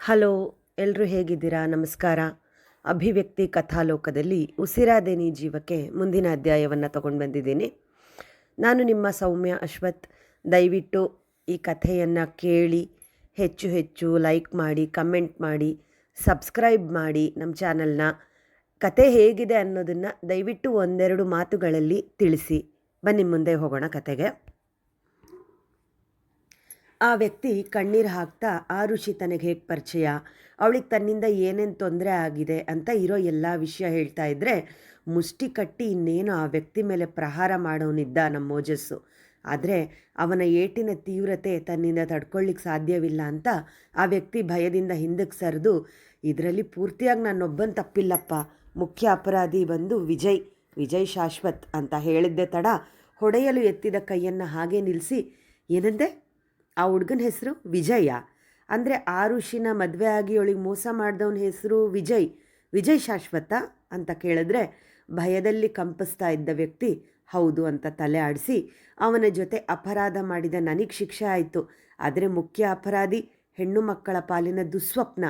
Hello, ಎಲ್ಲರೂ ಹೇಗಿದ್ದೀರಾ? ನಮಸ್ಕಾರ. ಅಭಿವ್ಯಕ್ತಿ ಕಥಾಲೋಕದಲ್ಲಿ ಉಸಿರಾದೇನಿ ಜೀವಕ್ಕೆ ಮುಂದಿನ ಅಧ್ಯಾಯವನ್ನು ತಗೊಂಡು ಬಂದಿದ್ದೀನಿ. ನಾನು ನಿಮ್ಮ ಸೌಮ್ಯ ಅಶ್ವಥ್. ದಯವಿಟ್ಟು ಈ ಕಥೆಯನ್ನು ಕೇಳಿ ಹೆಚ್ಚು ಹೆಚ್ಚು ಲೈಕ್ ಮಾಡಿ, ಕಮೆಂಟ್ ಮಾಡಿ, ಸಬ್ಸ್ಕ್ರೈಬ್ ಮಾಡಿ ನಮ್ಮ ಚಾನಲ್ನ. ಕತೆ ಹೇಗಿದೆ ಅನ್ನೋದನ್ನು ದಯವಿಟ್ಟು ಒಂದೆರಡು ಮಾತುಗಳಲ್ಲಿ ತಿಳಿಸಿ. ಬನ್ನಿ ಮುಂದೆ ಹೋಗೋಣ ಕತೆಗೆ. ಆ ವ್ಯಕ್ತಿ ಕಣ್ಣೀರು ಹಾಕ್ತಾ ಆ ಋಷಿ ತನಗೆ ಹೇಗೆ ಪರಿಚಯ, ಅವಳಿಗೆ ತನ್ನಿಂದ ಏನೇನು ತೊಂದರೆ ಆಗಿದೆ ಅಂತ ಇರೋ ಎಲ್ಲ ವಿಷಯ ಹೇಳ್ತಾ ಇದ್ದರೆ ಮುಷ್ಟಿ ಕಟ್ಟಿ ಇನ್ನೇನು ಆ ವ್ಯಕ್ತಿ ಮೇಲೆ ಪ್ರಹಾರ ಮಾಡೋನಿದ್ದ ನಮ್ಮ ಓಜಸ್ಸು. ಆದರೆ ಅವನ ಏಟಿನ ತೀವ್ರತೆ ತನ್ನಿಂದ ತಡ್ಕೊಳ್ಳಿಕ್ಕೆ ಸಾಧ್ಯವಿಲ್ಲ ಅಂತ ಆ ವ್ಯಕ್ತಿ ಭಯದಿಂದ ಹಿಂದಕ್ಕೆ ಸರಿದು, ಇದರಲ್ಲಿ ಪೂರ್ತಿಯಾಗಿ ನನ್ನೊಬ್ಬನ ತಪ್ಪಿಲ್ಲಪ್ಪ, ಮುಖ್ಯ ಅಪರಾಧಿ ಬಂದು ವಿಜಯ್ ಶಾಶ್ವತ್ ಅಂತ ಹೇಳಿದ್ದೆ ತಡ ಹೊಡೆಯಲು ಎತ್ತಿದ ಕೈಯನ್ನು ಹಾಗೆ ನಿಲ್ಲಿಸಿ, ಏನಂದೆ? ಆ ಹುಡುಗನ ಹೆಸರು ವಿಜಯ ಅಂದರೆ ಆ ಋಷಿನ ಮದುವೆ ಆಗಿ ಅವಳಿಗೆ ಮೋಸ ಮಾಡಿದವನ ಹೆಸರು ವಿಜಯ್ ಶಾಶ್ವತ ಅಂತ ಕೇಳಿದ್ರೆ ಭಯದಲ್ಲಿ ಕಂಪಿಸ್ತಾ ಇದ್ದ ವ್ಯಕ್ತಿ ಹೌದು ಅಂತ ತಲೆ ಆಡಿಸಿ, ಅವನ ಜೊತೆ ಅಪರಾಧ ಮಾಡಿದ ನನಗೆ ಶಿಕ್ಷೆ ಆಯಿತು, ಆದರೆ ಮುಖ್ಯ ಅಪರಾಧಿ ಹೆಣ್ಣು ಮಕ್ಕಳ ಪಾಲಿನ ದುಸ್ವಪ್ನ.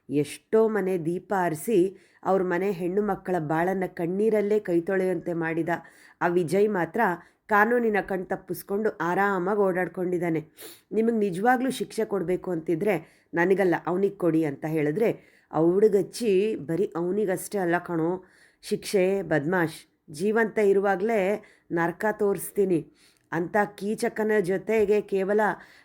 ಎಷ್ಟೋ ಮನೆ ದೀಪ ಆರಿಸಿ ಅವ್ರ ಮನೆ ಹೆಣ್ಣು ಮಕ್ಕಳ ಬಾಳನ್ನು ಕಣ್ಣೀರಲ್ಲೇ ಕೈ ತೊಳೆಯುವಂತೆ ಮಾಡಿದ ಆ ವಿಜಯ್ ಮಾತ್ರ ಕಾನೂನಿನ ಕಣ್ ತಪ್ಪಿಸ್ಕೊಂಡು ಆರಾಮಾಗಿ ಓಡಾಡ್ಕೊಂಡಿದ್ದಾನೆ. ನಿಮಗೆ ನಿಜವಾಗ್ಲೂ ಶಿಕ್ಷೆ ಕೊಡಬೇಕು ಅಂತಿದ್ರೆ ನನಗಲ್ಲ, ಅವನಿಗೆ ಕೊಡಿ ಅಂತ ಹೇಳಿದ್ರೆ ಹುಡುಗಚ್ಚಿ, ಬರೀ ಅವನಿಗಷ್ಟೇ ಅಲ್ಲ ಕಣೋ ಶಿಕ್ಷೆ, ಬದ್ಮಾಶ್, ಜೀವಂತ ಇರುವಾಗಲೇ ನರಕ ತೋರಿಸ್ತೀನಿ ಅಂತ ಕೀಚಕನ ಜೊತೆಗೆ ಕೇವಲ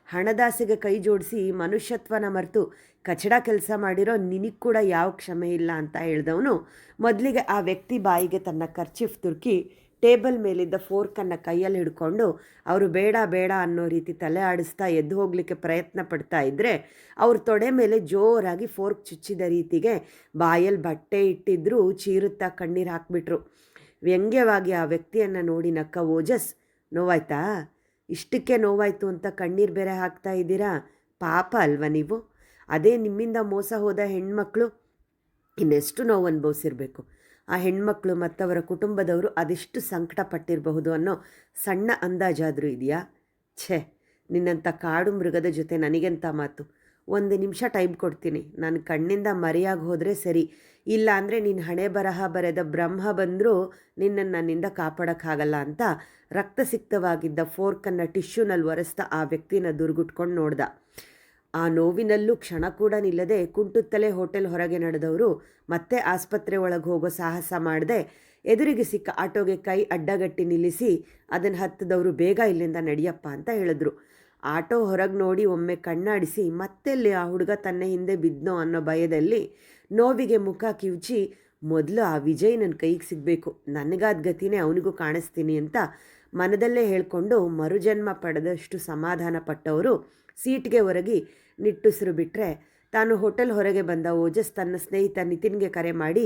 ಹಣದಾಸೆಗೆ ಕೈ ಜೋಡಿಸಿ ಮನುಷ್ಯತ್ವನ ಮರೆತು ಕಚಡ ಕೆಲಸ ಮಾಡಿರೋ ನಿನಗೆ ಕೂಡ ಯಾವ ಕ್ಷಮೆ ಇಲ್ಲ ಅಂತ ಹೇಳಿದವನು ಮೊದಲಿಗೆ ಆ ವ್ಯಕ್ತಿ ಬಾಯಿಗೆ ತನ್ನ ಕರ್ಚಿಫ್ ತುರ್ಕಿ ಟೇಬಲ್ ಮೇಲಿದ್ದ ಫೋರ್ಕನ್ನು ಕೈಯಲ್ಲಿ ಹಿಡ್ಕೊಂಡು ಅವರು ಬೇಡ ಬೇಡ ಅನ್ನೋ ರೀತಿ ತಲೆ ಆಡಿಸ್ತಾ ಎದ್ದು ಹೋಗಲಿಕ್ಕೆ ಪ್ರಯತ್ನ ಪಡ್ತಾ ಇದ್ದರೆ ಅವ್ರ ತೊಡೆ ಮೇಲೆ ಜೋರಾಗಿ ಫೋರ್ಕ್ ಚುಚ್ಚಿದ ರೀತಿಗೆ ಬಾಯಲ್ಲಿ ಬಟ್ಟೆ ಇಟ್ಟಿದ್ರೂ ಚೀರುತ್ತಾ ಕಣ್ಣೀರು ಹಾಕ್ಬಿಟ್ರು. ವ್ಯಂಗ್ಯವಾಗಿ ಆ ವ್ಯಕ್ತಿಯನ್ನು ನೋಡಿ ನಕ್ಕ ಓಜಸ್, ನೋವಾಯ್ತಾ? ಇಷ್ಟಕ್ಕೆ ನೋವಾಯಿತು ಅಂತ ಕಣ್ಣೀರು ಬೇರೆ ಹಾಕ್ತಾ ಇದ್ದೀರಾ? ಪಾಪ ಅಲ್ವಾ ನೀವು? ಅದೇ ನಿಮ್ಮಿಂದ ಮೋಸ ಹೋದ ಹೆಣ್ಮಕ್ಳು ಇನ್ನೆಷ್ಟು ನೋವು ಅನುಭವಿಸಿರ್ಬೇಕು. ಆ ಹೆಣ್ಮಕ್ಳು ಮತ್ತವರ ಕುಟುಂಬದವರು ಅದೆಷ್ಟು ಸಂಕಟ ಪಟ್ಟಿರಬಹುದು ಅನ್ನೋ ಸಣ್ಣ ಅಂದಾಜಾದರೂ ಇದೆಯಾ? ಛೇ, ನಿನ್ನಂಥ ಕಾಡು ಮೃಗದ ಜೊತೆ ನನಗೆಂಥ ಮಾತು. 1 ನಿಮಿಷ ಟೈಮ್ ಕೊಡ್ತೀನಿ, ನಾನು ಕಣ್ಣಿಂದ ಮರೆಯಾಗಿ ಹೋದರೆ ಸರಿ, ಇಲ್ಲ ಅಂದರೆ ನೀನು ಹಣೆ ಬರಹ ಬರೆದ ಬ್ರಹ್ಮ ಬಂದರೂ ನಿನ್ನನ್ನು ನನ್ನಿಂದ ಕಾಪಾಡೋಕ್ಕಾಗಲ್ಲ ಅಂತ ರಕ್ತಸಿಕ್ತವಾಗಿದ್ದ ಫೋರ್ಕನ್ನು ಟಿಶ್ಯೂನಲ್ಲಿ ಒರೆಸ್ತಾ ಆ ವ್ಯಕ್ತಿನ ದುರ್ಗುಟ್ಕೊಂಡು ನೋಡ್ದ. ಆ ನೋವಿನಲ್ಲೂ ಕ್ಷಣ ಕೂಡ ನಿಲ್ಲದೆ ಕುಂಟುತ್ತಲೇ ಹೋಟೆಲ್ ಹೊರಗೆ ನಡೆದವರು ಮತ್ತೆ ಆಸ್ಪತ್ರೆ ಒಳಗೆ ಹೋಗೋ ಸಾಹಸ ಮಾಡದೆ ಎದುರಿಗೆ ಸಿಕ್ಕ ಆಟೋಗೆ ಕೈ ಅಡ್ಡಗಟ್ಟಿ ನಿಲ್ಲಿಸಿ ಅದನ್ನು ಹತ್ತಿದವರು ಬೇಗ ಇಲ್ಲಿಂದ ನಡಿಯಪ್ಪ ಅಂತ ಹೇಳಿದ್ರು. ಆಟೋ ಹೊರಗೆ ನೋಡಿ ಒಮ್ಮೆ ಕಣ್ಣಾಡಿಸಿ ಮತ್ತೆಲ್ಲಿ ಆ ಹುಡುಗ ತನ್ನ ಹಿಂದೆ ಬಿದ್ನೋ ಅನ್ನೋ ಭಯದಲ್ಲಿ ನೋವಿಗೆ ಮುಖ ಕಿವುಚಿ, ಮೊದಲು ಆ ವಿಜಯ್ ನನ್ನ ಕೈಗೆ ಸಿಗಬೇಕು, ನನಗಾದ ಗತಿನೇ ಅವನಿಗೂ ಕಾಣಿಸ್ತೀನಿ ಅಂತ ಮನದಲ್ಲೇ ಹೇಳಿಕೊಂಡು ಮರುಜನ್ಮ ಪಡೆದಷ್ಟು ಸಮಾಧಾನ ಪಟ್ಟವರು ಸೀಟ್ಗೆ ಹೊರಗಿ ನಿಟ್ಟುಸಿರು ಬಿಟ್ಟರೆ, ತಾನು ಹೋಟೆಲ್ ಹೊರಗೆ ಬಂದ ಓಜಸ್ ತನ್ನ ಸ್ನೇಹಿತ ನಿತಿನ್ಗೆ ಕರೆ ಮಾಡಿ,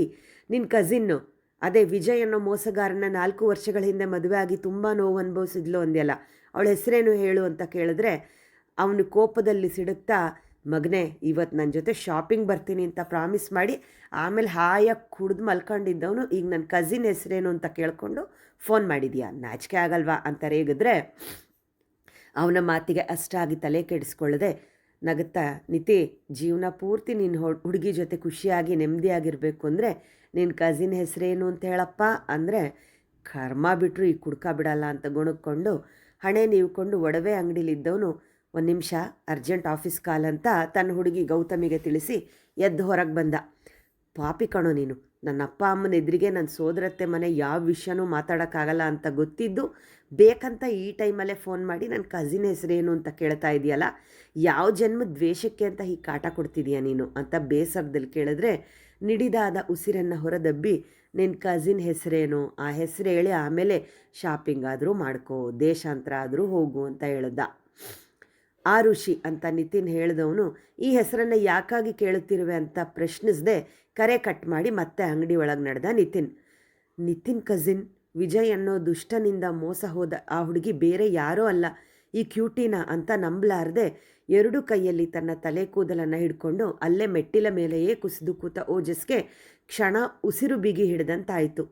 ನಿನ್ನ ಕಸಿನ್ನು ಅದೇ ವಿಜಯ್ ಅನ್ನೋ ಮೋಸಗಾರನ 4 ವರ್ಷಗಳ ಹಿಂದೆ ಮದುವೆ ಆಗಿ ತುಂಬ ನೋವು ಅನುಭವಿಸಿದ್ಲು ಅಂದ್ಯಲ್ಲ, ಅವಳ ಹೆಸರೇನು ಹೇಳು ಅಂತ ಕೇಳಿದ್ರೆ ಅವನು ಕೋಪದಲ್ಲಿ ಸಿಡುತ್ತಾ, ಮಗನೇ ಇವತ್ತು ನನ್ನ ಜೊತೆ ಶಾಪಿಂಗ್ ಬರ್ತೀನಿ ಅಂತ ಪ್ರಾಮಿಸ್ ಮಾಡಿ ಆಮೇಲೆ ಹಾಯಾಗಿ ಕುಡ್ದು ಮಲ್ಕೊಂಡಿದ್ದವನು ಈಗ ನನ್ನ ಕಸಿನ್ ಹೆಸರೇನು ಅಂತ ಕೇಳಿಕೊಂಡು ಫೋನ್ ಮಾಡಿದ್ಯಾ, ನಾಚಿಕೆ ಆಗಲ್ವಾ ಅಂತ ರೇಗಿದ್ರೆ ಅವನ ಮಾತಿಗೆ ಅಷ್ಟಾಗಿ ತಲೆ ಕೆಡಿಸ್ಕೊಳ್ಳದೆ ನಗುತ್ತಾ, ನಿತಿ, ಜೀವನ ಪೂರ್ತಿ ನಿನ್ನ ಹುಡುಗಿ ಜೊತೆ ಖುಷಿಯಾಗಿ ನೆಮ್ಮದಿಯಾಗಿರಬೇಕು ಅಂದರೆ ನಿನ್ನ ಕಸಿನ್ ಹೆಸರೇನು ಅಂತ ಹೇಳಪ್ಪ ಅಂದರೆ ಕರ್ಮ ಬಿಟ್ಟರು ಈ ಕುಡ್ಕ ಬಿಡಲ್ಲ ಅಂತ ಗುಣಕ್ಕೊಂಡು ಹಣೆ ನೀವ್ಕೊಂಡು ಒಡವೆ ಅಂಗಡಿಲಿದ್ದವನು 1 ನಿಮಿಷ ಅರ್ಜೆಂಟ್ ಆಫೀಸ್ ಕಾಲ್ ಅಂತ ತನ್ನ ಹುಡುಗಿ ಗೌತಮಿಗೆ ತಿಳಿಸಿ ಎದ್ದು ಹೊರಗೆ ಬಂದ. ಪಾಪಿ ಕಣೋ ನೀನು, ನನ್ನ ಅಪ್ಪ ಅಮ್ಮನ ಎದುರಿಗೆ ನನ್ನ ಸೋದರತ್ತೆ ಮನೆ ಯಾವ ವಿಷಯನೂ ಮಾತಾಡೋಕ್ಕಾಗಲ್ಲ ಅಂತ ಗೊತ್ತಿದ್ದು ಬೇಕಂತ ಈ ಟೈಮಲ್ಲೇ ಫೋನ್ ಮಾಡಿ ನನ್ನ ಕಸಿನ್ ಹೆಸರೇನು ಅಂತ ಕೇಳ್ತಾ ಇದೆಯಲ್ಲ, ಯಾವ ಜನ್ಮದ ದ್ವೇಷಕ್ಕೆ ಅಂತ ಹೀಗೆ ಕಾಟ ಕೊಡ್ತಿದೀಯ ನೀನು ಅಂತ ಬೇಸರದಲ್ಲಿ ಕೇಳಿದ್ರೆ ನಿಡಿದಾದ ಉಸಿರನ್ನು ಹೊರದಬ್ಬಿ, ನಿನ್ನ ಕಸಿನ್ ಹೆಸರೇನು, ಆ ಹೆಸರು ಹೇಳಿ ಆಮೇಲೆ ಶಾಪಿಂಗ್ ಆದರೂ ಮಾಡ್ಕೋ, ದೇಶಾಂತರ ಆದರೂ ಹೋಗು ಅಂತ ಹೇಳ್ದ. ಆ ಋಷಿ ಅಂತ ನಿತಿನ್ ಹೇಳಿದವನು ಈ ಹೆಸರನ್ನು ಯಾಕಾಗಿ ಕೇಳುತ್ತಿರುವೆ ಅಂತ ಪ್ರಶ್ನಿಸದೆ ಕರೆ ಕಟ್ ಮಾಡಿ ಮತ್ತೆ ಅಂಗಡಿ ಒಳಗೆ ನಡೆದ ನಿತಿನ್ ಕಸಿನ್ ವಿಜಯ್ ಅನ್ನೋ ದುಷ್ಟನಿಂದ ಮೋಸ ಹೋದ ಆ ಹುಡುಗಿ ಬೇರೆ ಯಾರೋ ಅಲ್ಲ, ಈ ಕ್ಯೂಟಿನ ಅಂತ ನಂಬಲಾರದೆ 2 ಕೈಯಲ್ಲಿ ತನ್ನ ತಲೆ ಕೂದಲನ್ನು ಹಿಡ್ಕೊಂಡು ಅಲ್ಲೇ ಮೆಟ್ಟಿಲ ಮೇಲೆಯೇ ಕುಸಿದು ಕೂತ ಓಜಸ್ಗೆ ಕ್ಷಣ ಉಸಿರು ಬಿಗಿ ಹಿಡಿದಂತಾಯಿತು.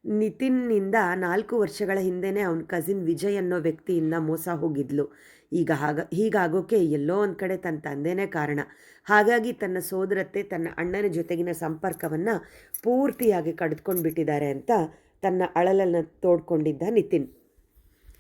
ನಿತಿನ್ನಿಂದ 4 ವರ್ಷಗಳ ಹಿಂದೆಯೇ ಅವನ ಕಸಿನ್ ವಿಜಯ್ ಅನ್ನೋ ವ್ಯಕ್ತಿಯಿಂದ ಮೋಸ ಹೋಗಿದ್ಲು. ಹೀಗಾಗೋಕ್ಕೆ ಎಲ್ಲೋ ಒಂದು ಕಡೆ ತನ್ನ ತಂದೆನೇ ಕಾರಣ. ಹಾಗಾಗಿ ತನ್ನ ಸೋದರತ್ತೆ ತನ್ನ ಅಣ್ಣನ ಜೊತೆಗಿನ ಸಂಪರ್ಕವನ್ನು ಪೂರ್ತಿಯಾಗಿ ಕಡಿದುಕೊಂಡು ಬಿಟ್ಟಿದ್ದಾರೆ ಅಂತ ತನ್ನ ಅಳಲನ್ನು ತೋಡ್ಕೊಂಡಿದ್ದ ನಿತಿನ್.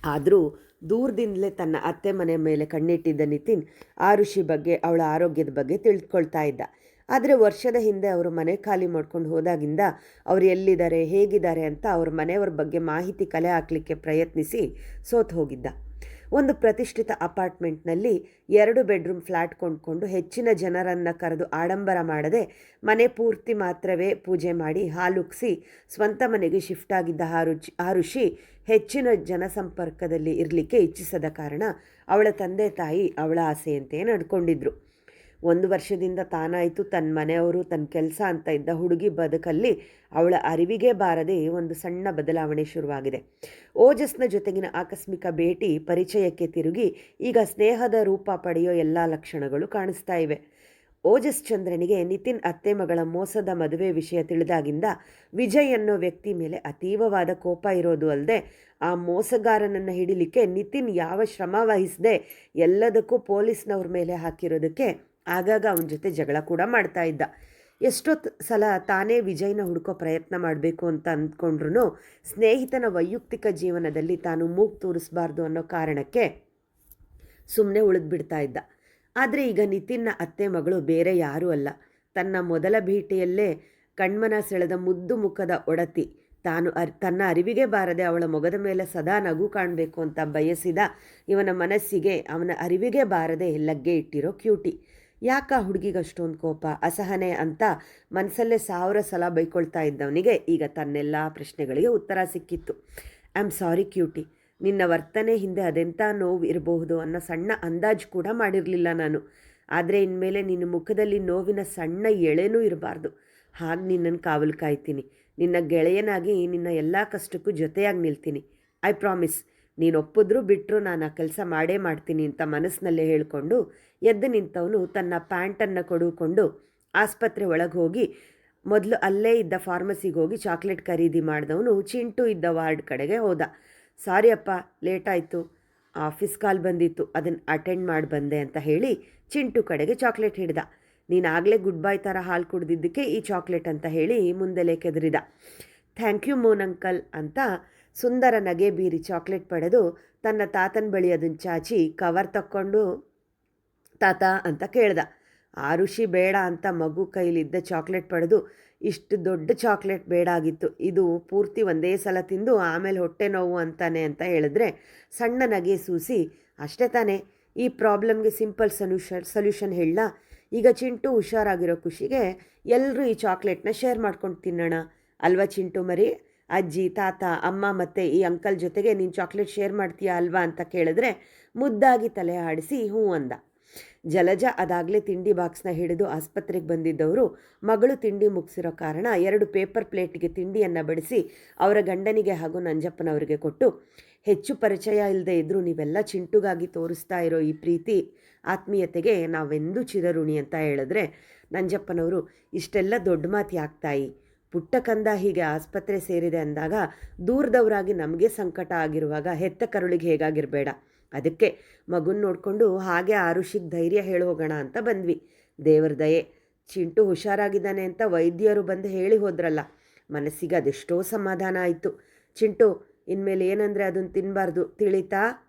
ಆದರೂ ದೂರದಿಂದಲೇ ತನ್ನ ಅತ್ತೆ ಮನೆ ಮೇಲೆ ಕಣ್ಣಿಟ್ಟಿದ್ದ ನಿತಿನ್ ಆರುಷಿ ಬಗ್ಗೆ, ಅವಳ ಆರೋಗ್ಯದ ಬಗ್ಗೆ ತಿಳಿದುಕೊಳ್ತಾ ಇದ್ದ. ಆದರೆ ವರ್ಷದ ಹಿಂದೆ ಅವರು ಮನೆ ಖಾಲಿ ಮಾಡ್ಕೊಂಡು ಹೋದಾಗಿಂದ ಅವರು ಎಲ್ಲಿದ್ದಾರೆ, ಹೇಗಿದ್ದಾರೆ ಅಂತ ಅವ್ರ ಮನೆಯವ್ರ ಬಗ್ಗೆ ಮಾಹಿತಿ ಕಲೆ ಹಾಕಲಿಕ್ಕೆ ಪ್ರಯತ್ನಿಸಿ ಸೋತು ಹೋಗಿದ್ದ. ಒಂದು ಪ್ರತಿಷ್ಠಿತ ಅಪಾರ್ಟ್ಮೆಂಟ್ನಲ್ಲಿ 2 ಬೆಡ್ರೂಮ್ ಫ್ಲ್ಯಾಟ್ ಕೊಂಡ್ಕೊಂಡು ಹೆಚ್ಚಿನ ಜನರನ್ನು ಕರೆದು ಆಡಂಬರ ಮಾಡದೆ ಮನೆ ಪೂರ್ತಿ ಮಾತ್ರವೇ ಪೂಜೆ ಮಾಡಿ ಹಾಲುಕ್ಸಿ ಸ್ವಂತ ಮನೆಗೆ ಶಿಫ್ಟ್ ಆಗಿದ್ದ ಆರುಷಿ ಹೆಚ್ಚಿನ ಜನಸಂಪರ್ಕದಲ್ಲಿ ಇರಲಿಕ್ಕೆ ಇಚ್ಛಿಸದ ಕಾರಣ ಅವಳ ತಂದೆ ತಾಯಿ ಅವಳ ಆಸೆಯಂತೆ ನಡ್ಕೊಂಡಿದ್ರು. 1 ವರ್ಷದಿಂದ ತಾನಾಯಿತು ತನ್ನ ಮನೆಯವರು ತನ್ನ ಕೆಲಸ ಅಂತ ಇದ್ದ ಹುಡುಗಿ ಬದುಕಲ್ಲಿ ಅವಳ ಅರಿವಿಗೆ ಬಾರದೆ ಒಂದು ಸಣ್ಣ ಬದಲಾವಣೆ ಶುರುವಾಗಿದೆ. ಓಜಸ್ನ ಜೊತೆಗಿನ ಆಕಸ್ಮಿಕ ಭೇಟಿ ಪರಿಚಯಕ್ಕೆ ತಿರುಗಿ ಈಗ ಸ್ನೇಹದ ರೂಪ ಪಡೆಯೋ ಎಲ್ಲ ಲಕ್ಷಣಗಳು ಕಾಣಿಸ್ತಾ ಇವೆ. ಓಜಸ್ ಚಂದ್ರನಿಗೆ ನಿತಿನ್ ಅತ್ತೆ ಮಗಳ ಮೋಸದ ಮದುವೆ ವಿಷಯ ತಿಳಿದಾಗಿಂದ ವಿಜಯ್ ಅನ್ನೋ ವ್ಯಕ್ತಿ ಮೇಲೆ ಅತೀವವಾದ ಕೋಪ ಇರೋದು ಅಲ್ಲದೆ ಆ ಮೋಸಗಾರನನ್ನು ಹಿಡಿಲಿಕ್ಕೆ ನಿತಿನ್ ಯಾವ ಶ್ರಮ ವಹಿಸದೆ ಎಲ್ಲದಕ್ಕೂ ಪೊಲೀಸ್ನವ್ರ ಮೇಲೆ ಹಾಕಿರೋದಕ್ಕೆ ಆಗಾಗ ಅವನ ಜೊತೆ ಜಗಳ ಕೂಡ ಮಾಡ್ತಾ ಇದ್ದ. ಎಷ್ಟೊತ್ತು ಸಲ ತಾನೇ ವಿಜಯ್ನ ಹುಡುಕೋ ಪ್ರಯತ್ನ ಮಾಡಬೇಕು ಅಂತ ಅಂದ್ಕೊಂಡ್ರೂ ಸ್ನೇಹಿತನ ವೈಯಕ್ತಿಕ ಜೀವನದಲ್ಲಿ ತಾನು ಮೂಗು ತೂರಿಸಬಾರ್ದು ಅನ್ನೋ ಕಾರಣಕ್ಕೆ ಸುಮ್ಮನೆ ಉಳಿದ್ಬಿಡ್ತಾ ಇದ್ದ. ಆದರೆ ಈಗ ನಿತಿನ್ನ ಅತ್ತೆ ಮಗಳು ಬೇರೆ ಯಾರೂ ಅಲ್ಲ, ತನ್ನ ಮೊದಲ ಭೇಟಿಯಲ್ಲೇ ಕಣ್ಮನ ಸೆಳೆದ ಮುದ್ದು ಮುಖದ ಒಡತಿ. ತನ್ನ ಅರಿವಿಗೆ ಬಾರದೆ ಅವಳ ಮೊಗದ ಮೇಲೆ ಸದಾ ನಗು ಕಾಣಬೇಕು ಅಂತ ಬಯಸಿದ ಇವನ ಮನಸ್ಸಿಗೆ ಅವನ ಅರಿವಿಗೆ ಬಾರದೆ ಲಗ್ಗೆ ಇಟ್ಟಿರೋ ಕ್ಯೂಟಿ. ಯಾಕ ಹುಡುಗಿಗೆ ಅಷ್ಟೊಂದು ಕೋಪ, ಅಸಹನೆ ಅಂತ ಮನಸ್ಸಲ್ಲೇ 1000 ಸಲ ಬೈಕೊಳ್ತಾ ಇದ್ದವನಿಗೆ ಈಗ ತನ್ನೆಲ್ಲ ಪ್ರಶ್ನೆಗಳಿಗೆ ಉತ್ತರ ಸಿಕ್ಕಿತ್ತು. ಐ ಆಮ್ ಸಾರಿ ಕ್ಯೂಟಿ, ನಿನ್ನ ವರ್ತನೆ ಹಿಂದೆ ಅದೆಂಥ ನೋವು ಇರಬಹುದು ಅನ್ನೋ ಸಣ್ಣ ಅಂದಾಜು ಕೂಡ ಮಾಡಿರಲಿಲ್ಲ ನಾನು. ಆದರೆ ಇನ್ಮೇಲೆ ನಿನ್ನ ಮುಖದಲ್ಲಿ ನೋವಿನ ಸಣ್ಣ ಎಳೆನೂ ಇರಬಾರ್ದು. ಹಾಗೆ ನಿನ್ನನ್ನು ಕಾವಲು ಕಾಯ್ತೀನಿ. ನಿನ್ನ ಗೆಳೆಯನಾಗಿ ನಿನ್ನ ಎಲ್ಲ ಕಷ್ಟಕ್ಕೂ ಜೊತೆಯಾಗಿ ನಿಲ್ತೀನಿ. I promise. ನೀನು ಒಪ್ಪಿದ್ರೂ ಬಿಟ್ಟರು ನಾನು ಆ ಕೆಲಸ ಮಾಡೇ ಮಾಡ್ತೀನಿ ಅಂತ ಮನಸ್ಸಿನಲ್ಲೇ ಹೇಳಿಕೊಂಡು ಎದ್ದು ನಿಂತವನು ತನ್ನ ಪ್ಯಾಂಟನ್ನು ಕೊಡುಕೊಂಡು ಆಸ್ಪತ್ರೆ ಒಳಗೆ ಹೋಗಿ ಮೊದಲು ಅಲ್ಲೇ ಇದ್ದ ಫಾರ್ಮಸಿಗೆ ಹೋಗಿ ಚಾಕ್ಲೇಟ್ ಖರೀದಿ ಮಾಡಿದವನು ಚಿಂಟು ಇದ್ದ ವಾರ್ಡ್ ಕಡೆಗೆ ಹೋದ. ಸಾರಿ ಅಪ್ಪ, ಲೇಟಾಯಿತು, ಆಫೀಸ್ ಕಾಲ್ ಬಂದಿತ್ತು, ಅದನ್ನು ಅಟೆಂಡ್ ಮಾಡಿ ಬಂದೆ ಅಂತ ಹೇಳಿ ಚಿಂಟು ಕಡೆಗೆ ಚಾಕ್ಲೇಟ್ ಹಿಡ್ದ. ನೀನಾಗಲೇ ಗುಡ್ ಬೈ ಥರ ಹಾಲು ಕುಡ್ದಿದ್ದಕ್ಕೆ ಈ ಚಾಕ್ಲೇಟ್ ಅಂತ ಹೇಳಿ ಮುಂದೆಲೆ ಕೆದರಿದ. ಥ್ಯಾಂಕ್ ಯು ಮೋನ್ ಅಂಕಲ್ ಅಂತ ಸುಂದರ ನಗೆ ಬೀರಿ ಚಾಕ್ಲೇಟ್ ಪಡೆದು ತನ್ನ ತಾತನ ಬಳಿ ಅದನ್ನು ಚಾಚಿ ಕವರ್ ತಕ್ಕೊಂಡು ತಾತ ಅಂತ ಕೇಳ್ದ. ಆರುಷಿ ಬೇಡ ಅಂತ ಮಗು ಕೈಲಿದ್ದ ಚಾಕ್ಲೇಟ್ ಪಡೆದು ಇಷ್ಟು ದೊಡ್ಡ ಚಾಕ್ಲೇಟ್ ಬೇಡ ಆಗಿತ್ತು, ಇದು ಪೂರ್ತಿ ಒಂದೇ ಸಲ ತಿಂದು ಆಮೇಲೆ ಹೊಟ್ಟೆ ನೋವು ಅಂತಾನೆ ಅಂತ ಹೇಳಿದ್ರೆ ಸಣ್ಣ ನಗೆ ಸೂಸಿ ಅಷ್ಟೇ ತಾನೇ, ಈ ಪ್ರಾಬ್ಲಮ್ಗೆ ಸಿಂಪಲ್ ಸೊಲ್ಯೂಷನ್ ಹೇಳ. ಈಗ ಚಿಂಟು ಹುಷಾರಾಗಿರೋ ಖುಷಿಗೆ ಎಲ್ಲರೂ ಈ ಚಾಕ್ಲೇಟ್ನ ಶೇರ್ ಮಾಡ್ಕೊಂಡು ತಿನ್ನೋಣ ಅಲ್ವಾ ಚಿಂಟು ಮರಿ? ಅಜ್ಜಿ, ತಾತ, ಅಮ್ಮ ಮತ್ತು ಈ ಅಂಕಲ್ ಜೊತೆಗೆ ನೀನು ಚಾಕ್ಲೇಟ್ ಶೇರ್ ಮಾಡ್ತೀಯಾ ಅಲ್ವಾ ಅಂತ ಕೇಳಿದ್ರೆ ಮುದ್ದಾಗಿ ತಲೆ ಆಡಿಸಿ ಹ್ಞೂ ಅಂದ. ಜಲಜ ಅದಾಗಲೇ ತಿಂಡಿ ಬಾಕ್ಸ್ನ ಹಿಡಿದು ಆಸ್ಪತ್ರೆಗೆ ಬಂದಿದ್ದವರು ಮಗಳು ತಿಂಡಿ ಮುಗಿಸಿರೋ ಕಾರಣ 2 ಪೇಪರ್ ಪ್ಲೇಟ್ಗೆ ತಿಂಡಿಯನ್ನು ಬಡಿಸಿ ಅವರ ಗಂಡನಿಗೆ ಹಾಗೂ ನಂಜಪ್ಪನವರಿಗೆ ಕೊಟ್ಟು, ಹೆಚ್ಚು ಪರಿಚಯ ಇಲ್ಲದೆ ಇದ್ದರೂ ನೀವೆಲ್ಲ ಚಿಂಟುಗಾಗಿ ತೋರಿಸ್ತಾ ಇರೋ ಈ ಪ್ರೀತಿ ಆತ್ಮೀಯತೆಗೆ ನಾವೆಂದೂ ಚಿರಋಣಿ ಅಂತ ಹೇಳಿದ್ರೆ ನಂಜಪ್ಪನವರು, ಇಷ್ಟೆಲ್ಲ ದೊಡ್ಡ ಮಾತು ಯಾಕೆ ತಾಯಿ? ಪುಟ್ಟ ಕಂದ ಹೀಗೆ ಆಸ್ಪತ್ರೆ ಸೇರಿದೆ ಅಂದಾಗ ದೂರದವರಾಗಿ ನಮಗೆ ಸಂಕಟ ಆಗಿರುವಾಗ ಹೆತ್ತ ಕರುಳಿಗೆ ಹೇಗಾಗಿರಬೇಡ. ಅದಕ್ಕೆ ಮಗುನ ನೋಡಿಕೊಂಡು ಹಾಗೆ ಆರುಷಿಗೆ ಧೈರ್ಯ ಹೇಳಿ ಹೋಗೋಣ ಅಂತ ಬಂದ್ವಿ. ದೇವ್ರ ದಯೆ, ಚಿಂಟು ಹುಷಾರಾಗಿದ್ದಾನೆ ಅಂತ ವೈದ್ಯರು ಬಂದು ಹೇಳಿ ಹೋದ್ರಲ್ಲ, ಮನಸ್ಸಿಗೆ ಅದೆಷ್ಟೋ ಸಮಾಧಾನ ಆಯಿತು. ಚಿಂಟು, ಇನ್ಮೇಲೆ ಏನಂದರೆ ಅದನ್ನು ತಿನ್ನಬಾರ್ದು ತಿಳಿತಾ?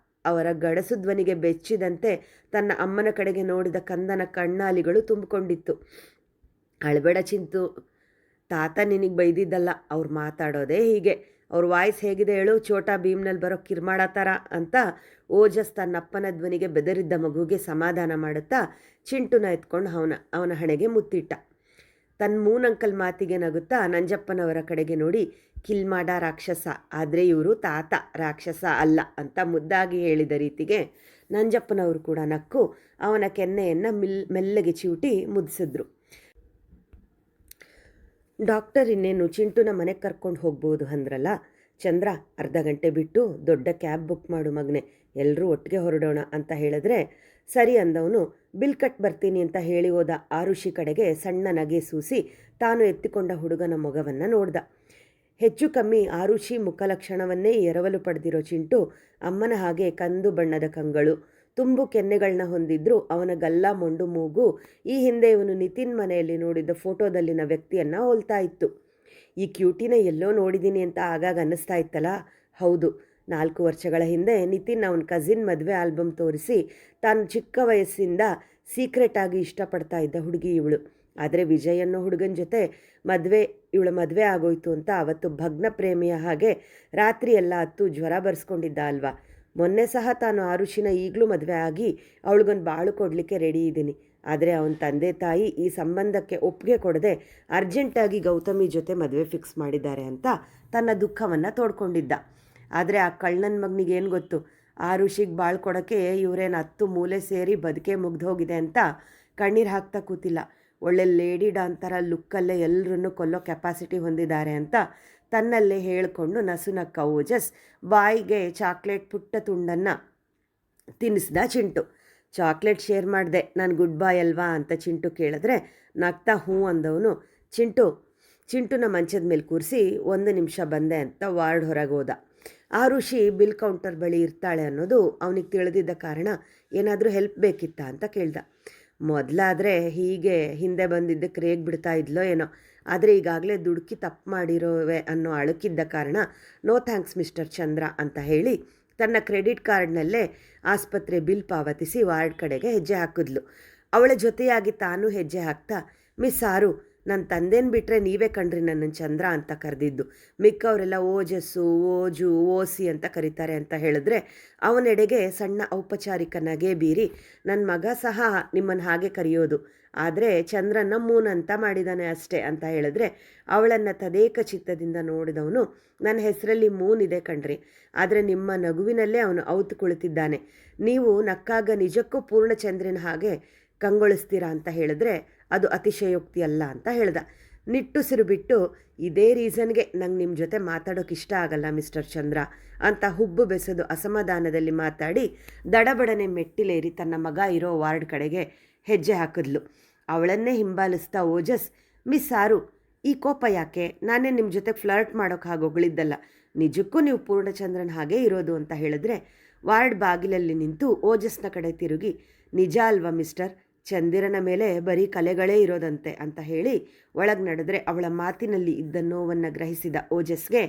ಅವರ ಗಡಸು ಧ್ವನಿಗೆ ಬೆಚ್ಚಿದಂತೆ ತನ್ನ ಅಮ್ಮನ ಕಡೆಗೆ ನೋಡಿದ ಕಂದನ ಕಣ್ಣಾಲಿಗಳು ತುಂಬಿಕೊಂಡಿತ್ತು. ಅಳಬೇಡ ಚಿಂಟು, ತಾತ ನಿನಗೆ ಬೈದಿದ್ದಲ್ಲ, ಅವ್ರು ಮಾತಾಡೋದೇ ಹೀಗೆ. ಅವ್ರ ವಾಯ್ಸ್ ಹೇಗಿದೆ ಹೇಳು, ಛೋಟಾ ಭೀಮ್ನಲ್ಲಿ ಬರೋ ಕಿರ್ಮಾಡ ಥರ ಅಂತ ಓಜಸ್ ತನ್ನಪ್ಪನ ಧ್ವನಿಗೆ ಬೆದರಿದ್ದ ಮಗುಗೆ ಸಮಾಧಾನ ಮಾಡುತ್ತಾ ಚಿಂಟುನ ಎತ್ಕೊಂಡು ಅವನ ಹಣೆಗೆ ಮುತ್ತಿಟ್ಟ. ತನ್ನ ಮೂನಂಕಲ್ ಮಾತಿಗೆ ನಗುತ್ತಾ ನಂಜಪ್ಪನವರ ಕಡೆಗೆ ನೋಡಿ, ಕಿಲ್ಮಾಡ ರಾಕ್ಷಸ, ಆದರೆ ಇವರು ತಾತ ರಾಕ್ಷಸ ಅಲ್ಲ ಅಂತ ಮುದ್ದಾಗಿ ಹೇಳಿದ ರೀತಿಗೆ ನಂಜಪ್ಪನವರು ಕೂಡ ನಕ್ಕು ಅವನ ಕೆನ್ನೆಯನ್ನು ಮೆಲ್ಲಗೆ ಚಿವುಟಿ ಮುದ್ದಿಸಿದ್ರು. ಡಾಕ್ಟರ್ ಇನ್ನೇನು ಚಿಂಟುನ ಮನೆಗೆ ಕರ್ಕೊಂಡು ಹೋಗ್ಬೋದು ಅಂದ್ರಲ್ಲ. ಚಂದ್ರ, ಅರ್ಧ ಗಂಟೆ ಬಿಟ್ಟು ದೊಡ್ಡ ಕ್ಯಾಬ್ ಬುಕ್ ಮಾಡು ಮಗನೆ, ಎಲ್ಲರೂ ಒಟ್ಟಿಗೆ ಹೊರಡೋಣ ಅಂತ ಹೇಳಿದ್ರೆ ಸರಿ ಅಂದವನು ಬಿಲ್ ಕಟ್ ಬರ್ತೀನಿ ಅಂತ ಹೇಳಿ ಹೋದ ಆರುಷಿ ಕಡೆಗೆ ಸಣ್ಣ ನಗೆ ಸೂಸಿ ತಾನು ಎತ್ತಿಕೊಂಡ ಹುಡುಗನ ಮೊಗವನ್ನು ನೋಡ್ದ. ಹೆಚ್ಚು ಕಮ್ಮಿ ಆರುಷಿ ಮುಖಲಕ್ಷಣವನ್ನೇ ಎರವಲು ಪಡೆದಿರೋ ಚಿಂಟು ಅಮ್ಮನ ಹಾಗೆ ಕಂದು ಬಣ್ಣದ ಕಂಗಳು, ತುಂಬು ಕೆನ್ನೆಗಳನ್ನ ಹೊಂದಿದ್ರು. ಅವನ ಗಲ್ಲ, ಮೊಂಡು, ಮೂಗು ಈ ಹಿಂದೆ ಇವನು ನಿತಿನ್ ಮನೆಯಲ್ಲಿ ನೋಡಿದ್ದ ಫೋಟೋದಲ್ಲಿನ ವ್ಯಕ್ತಿಯನ್ನು ಹೋಲ್ತಾ ಇತ್ತು. ಈ ಕ್ಯೂಟಿನ ಎಲ್ಲೋ ನೋಡಿದ್ದೀನಿ ಅಂತ ಆಗಾಗ ಅನ್ನಿಸ್ತಾ ಇತ್ತಲ್ಲ. ಹೌದು, 4 ವರ್ಷಗಳ ಹಿಂದೆ ನಿತಿನ್ ಅವನ ಕಸಿನ್ ಮದುವೆ ಆಲ್ಬಮ್ ತೋರಿಸಿ ತಾನು ಚಿಕ್ಕ ವಯಸ್ಸಿಂದ ಸೀಕ್ರೆಟಾಗಿ ಇಷ್ಟಪಡ್ತಾ ಇದ್ದ ಹುಡುಗಿ ಇವಳು. ಆದರೆ ವಿಜಯ್ ಅನ್ನೋ ಹುಡುಗನ ಜೊತೆ ಇವಳ ಮದುವೆ ಆಗೋಯ್ತು ಅಂತ ಅವತ್ತು ಭಗ್ನ ಪ್ರೇಮಿಯ ಹಾಗೆ ರಾತ್ರಿ ಎಲ್ಲ ಹತ್ತು ಜ್ವರ ಬರೆಸ್ಕೊಂಡಿದ್ದ ಅಲ್ವಾ. ಮೊನ್ನೆ ಸಹ ತಾನು ಆರುಷಿನ ಈಗಲೂ ಮದುವೆ ಆಗಿ ಅವಳಿಗೊಂದು ಬಾಳು ಕೊಡಲಿಕ್ಕೆ ರೆಡಿ ಇದ್ದೀನಿ. ಆದರೆ ಅವನ ತಂದೆ ತಾಯಿ ಈ ಸಂಬಂಧಕ್ಕೆ ಒಪ್ಪಿಗೆ ಕೊಡದೆ ಅರ್ಜೆಂಟಾಗಿ ಗೌತಮಿ ಜೊತೆ ಮದುವೆ ಫಿಕ್ಸ್ ಮಾಡಿದ್ದಾರೆ ಅಂತ ತನ್ನ ದುಃಖವನ್ನು ತೋಡ್ಕೊಂಡಿದ್ದ. ಆದರೆ ಆ ಕಳ್ಳನ ಮಗನಿಗೇನು ಗೊತ್ತು, ಆರುಷಿಗೆ ಬಾಳು ಕೊಡೋಕ್ಕೆ ಇವರೇನು 10 ಮೂಲೆ ಸೇರಿ ಬದುಕೆ ಮುಗ್ದೋಗಿದೆ ಅಂತ ಕಣ್ಣೀರು ಹಾಕ್ತಾ ಕೂತಿಲ್ಲ. ಒಳ್ಳೆ ಲೇಡಿ ಡಾನ್ ಥರ ಲುಕ್ಕಲ್ಲೇ ಎಲ್ಲರನ್ನೂ ಕೊಲ್ಲೋ ಕೆಪಾಸಿಟಿ ಹೊಂದಿದ್ದಾರೆ ಅಂತ ತನ್ನಲ್ಲೇ ಹೇಳಿಕೊಂಡು ನಸುನಕ್ಕ ಓಜಸ್ ಬಾಯಿಗೆ ಚಾಕ್ಲೇಟ್ ಪುಟ್ಟ ತುಂಡನ್ನು ತಿನ್ನಿಸ್ದ ಚಿಂಟು. ಚಾಕ್ಲೇಟ್ ಶೇರ್ ಮಾಡಿದೆ, ನಾನು ಗುಡ್ ಬಾಯ್ ಅಲ್ವಾ ಅಂತ ಚಿಂಟು ಕೇಳಿದ್ರೆ ನಗ್ತಾ ಹ್ಞೂ ಅಂದವನು ಚಿಂಟುನ ಮಂಚದ ಮೇಲೆ ಕೂರಿಸಿ 1 ನಿಮಿಷ ಬಂದೆ ಅಂತ ವಾರ್ಡ್ ಹೊರಗೆ ಹೋದ. ಆರುಷಿ ಬಿಲ್ ಕೌಂಟರ್ ಬಳಿ ಇರ್ತಾಳೆ ಅನ್ನೋದು ಅವನಿಗೆ ತಿಳಿದಿದ್ದ ಕಾರಣ ಏನಾದರೂ ಹೆಲ್ಪ್ ಬೇಕಿತ್ತಾ ಅಂತ ಕೇಳ್ದ. ಮೊದಲಾದರೆ ಹೀಗೆ ಹಿಂದೆ ಬಂದಿದ್ದಕ್ಕೆ ರೇಗ್ ಬಿಡ್ತಾ ಇದ್ಲೋ ಏನೋ, ಆದರೆ ಈಗಾಗಲೇ ದುಡುಕಿ ತಪ್ಪು ಮಾಡಿರೋವೆ ಅನ್ನೋ ಅಳುಕಿದ್ದ ಕಾರಣ ನೋ ಥ್ಯಾಂಕ್ಸ್ ಮಿಸ್ಟರ್ ಚಂದ್ರ ಅಂತ ಹೇಳಿ ತನ್ನ ಕ್ರೆಡಿಟ್ ಕಾರ್ಡ್ನಲ್ಲೇ ಆಸ್ಪತ್ರೆ ಬಿಲ್ ಪಾವತಿಸಿ ವಾರ್ಡ್ ಕಡೆಗೆ ಹೆಜ್ಜೆ ಹಾಕಿದ್ಲು. ಅವಳ ಜೊತೆಯಾಗಿ ತಾನೂ ಹೆಜ್ಜೆ ಹಾಕ್ತಾ, ಮಿಸ್ ಆರು, ನನ್ನ ತಂದೆನ ಬಿಟ್ಟರೆ ನೀವೇ ಕಣ್ರಿ ನನ್ನನ್ನು ಚಂದ್ರ ಅಂತ ಕರೆದಿದ್ದು, ಮಿಕ್ಕವರೆಲ್ಲ ಓಜಸ್ಸು, ಓಜು, ಓಸಿ ಅಂತ ಕರೀತಾರೆ ಅಂತ ಹೇಳಿದ್ರೆ ಅವನೆಡೆಗೆ ಸಣ್ಣ ಔಪಚಾರಿಕ ನಗೆ ಬೀರಿ, ನನ್ನ ಮಗ ಸಹ ನಿಮ್ಮನ್ನು ಹಾಗೆ ಕರೆಯೋದು, ಆದರೆ ಚಂದ್ರನ ಮೂನ್ ಅಂತ ಮಾಡಿದ್ದಾನೆ ಅಷ್ಟೇ ಅಂತ ಹೇಳಿದ್ರೆ ಅವಳನ್ನು ತದೇಕ ಚಿತ್ತದಿಂದ ನೋಡಿದವನು, ನನ್ನ ಹೆಸರಲ್ಲಿ ಮೂನ್ ಇದೆ ಕಣ್ರಿ, ಆದರೆ ನಿಮ್ಮ ನಗುವಿನಲ್ಲೇ ಅವನು ಔತು ಕುಳಿತಿದ್ದಾನೆ, ನೀವು ನಕ್ಕಾಗ ನಿಜಕ್ಕೂ ಪೂರ್ಣಚಂದ್ರನ ಹಾಗೆ ಕಂಗೊಳಿಸ್ತೀರಾ ಅಂತ ಹೇಳಿದ್ರೆ ಅದು ಅತಿಶಯೋಕ್ತಿ ಅಲ್ಲ ಅಂತ ಹೇಳ್ದ. ನಿಟ್ಟುಸಿರು ಬಿಟ್ಟು, ಇದೇ ರೀಸನ್ಗೆ ನಂಗೆ ನಿಮ್ಮ ಜೊತೆ ಮಾತಾಡೋಕೆ ಇಷ್ಟ ಆಗಲ್ಲ ಮಿಸ್ಟರ್ ಚಂದ್ರ ಅಂತ ಹುಬ್ಬು ಬೆಸೆದು ಅಸಮಾಧಾನದಲ್ಲಿ ಮಾತಾಡಿ ದಡಬಡನೆ ಮೆಟ್ಟಿಲೇರಿ ತನ್ನ ಮಗ ಇರೋ ವಾರ್ಡ್ ಕಡೆಗೆ ಹೆಜ್ಜೆ ಹಾಕಿದ್ಲು. ಅವಳನ್ನೇ ಹಿಂಬಾಲಿಸ್ತಾ ಓಜಸ್, ಮಿಸ್ ಆರು, ಈ ಕೋಪ ಯಾಕೆ? ನಾನೇ ನಿಮ್ಮ ಜೊತೆ ಫ್ಲರ್ಟ್ ಮಾಡೋಕೆ ಹಾಗೊಗಳಿದ್ದಲ್ಲ, ನಿಜಕ್ಕೂ ನೀವು ಪೂರ್ಣಚಂದ್ರನ ಹಾಗೇ ಇರೋದು ಅಂತ ಹೇಳಿದ್ರೆ ವಾರ್ಡ್ ಬಾಗಿಲಲ್ಲಿ ನಿಂತು ಓಜಸ್ನ ಕಡೆ ತಿರುಗಿ, ನಿಜ ಅಲ್ವಾ ಮಿಸ್ಟರ್, ಚಂದಿರನ ಮೇಲೆ ಬರೀ ಕಲೆಗಳೇ ಇರೋದಂತೆ ಅಂತ ಹೇಳಿ ಒಳಗೆ ನಡೆದ್ರೆ ಅವಳ ಮಾತಿನಲ್ಲಿ ಇದ್ದ ನೋವನ್ನು ಗ್ರಹಿಸಿದ ಓಜಸ್ಗೆ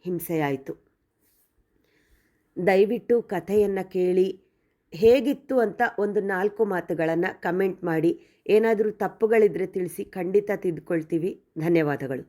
ಹಿಂಸೆಯಾಯಿತು. ದಯವಿಟ್ಟು ಕಥೆಯನ್ನು ಕೇಳಿ ಹೇಗಿತ್ತು ಅಂತ ಒಂದು 4 ಮಾತುಗಳನ್ನು ಕಮೆಂಟ್ ಮಾಡಿ. ಏನಾದರೂ ತಪ್ಪುಗಳಿದ್ದರೆ ತಿಳಿಸಿ, ಖಂಡಿತ ತಿದ್ದುಕೊಳ್ತೀವಿ. ಧನ್ಯವಾದಗಳು.